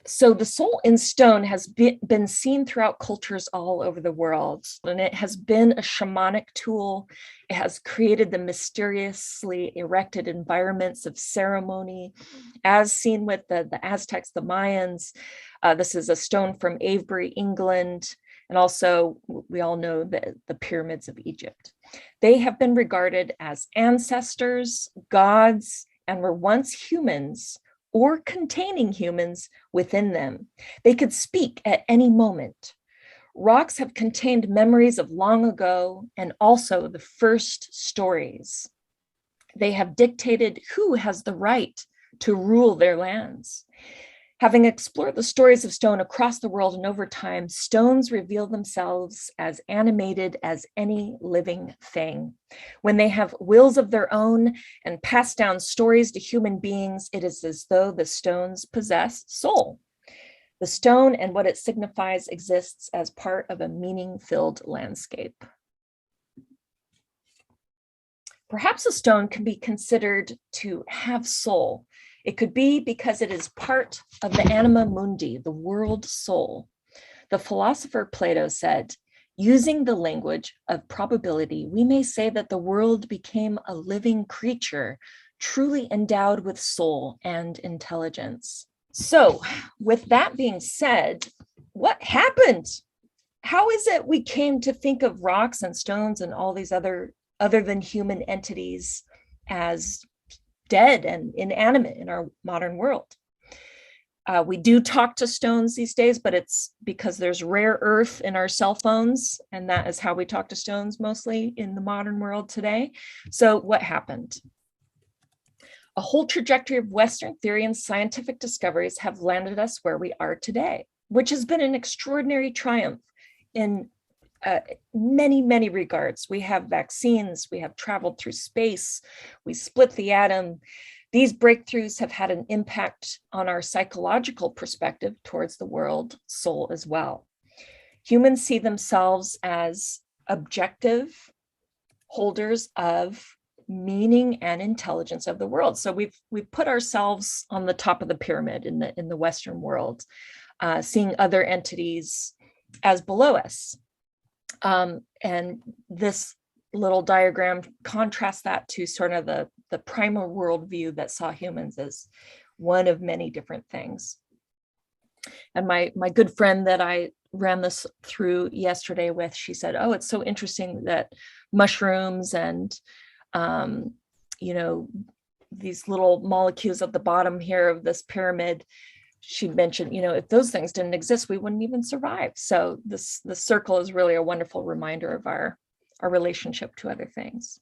So the soul in stone has been seen throughout cultures all over the world, and it has been a shamanic tool. It has created the mysteriously erected environments of ceremony, as seen with the Aztecs, the Mayans. This is a stone from Avebury, England, and also we all know the pyramids of Egypt. They have been regarded as ancestors, gods, and were once humans or containing humans within them. They could speak at any moment. Rocks have contained memories of long ago and also the first stories. They have dictated who has the right to rule their lands. Having explored the stories of stone across the world and over time, stones reveal themselves as animated as any living thing. When they have wills of their own and pass down stories to human beings, it is as though the stones possess soul. The stone and what it signifies exists as part of a meaning-filled landscape. Perhaps a stone can be considered to have soul. It could be because it is part of the anima mundi, the world soul. The philosopher Plato said, using the language of probability, we may say that the world became a living creature, truly endowed with soul and intelligence. So, with that being said, what happened? How is it we came to think of rocks and stones and all these other than human entities as dead and inanimate in our modern world? We do talk to stones these days, but it's because there's rare earth in our cell phones, and that is how we talk to stones mostly in the modern world today. So what happened? A whole trajectory of Western theory and scientific discoveries have landed us where we are today, which has been an extraordinary triumph in many, many regards. We have vaccines, we have traveled through space, we split the atom. These breakthroughs have had an impact on our psychological perspective towards the world soul as well. Humans see themselves as objective holders of meaning and intelligence of the world. So we've put ourselves on the top of the pyramid in the Western world, seeing other entities as below us. And this little diagram contrasts that to sort of the primal worldview that saw humans as one of many different things. And my good friend that I ran this through yesterday with, she said, oh, it's so interesting that mushrooms and, these little molecules at the bottom here of this pyramid, she mentioned, if those things didn't exist, we wouldn't even survive. So the circle is really a wonderful reminder of our relationship to other things.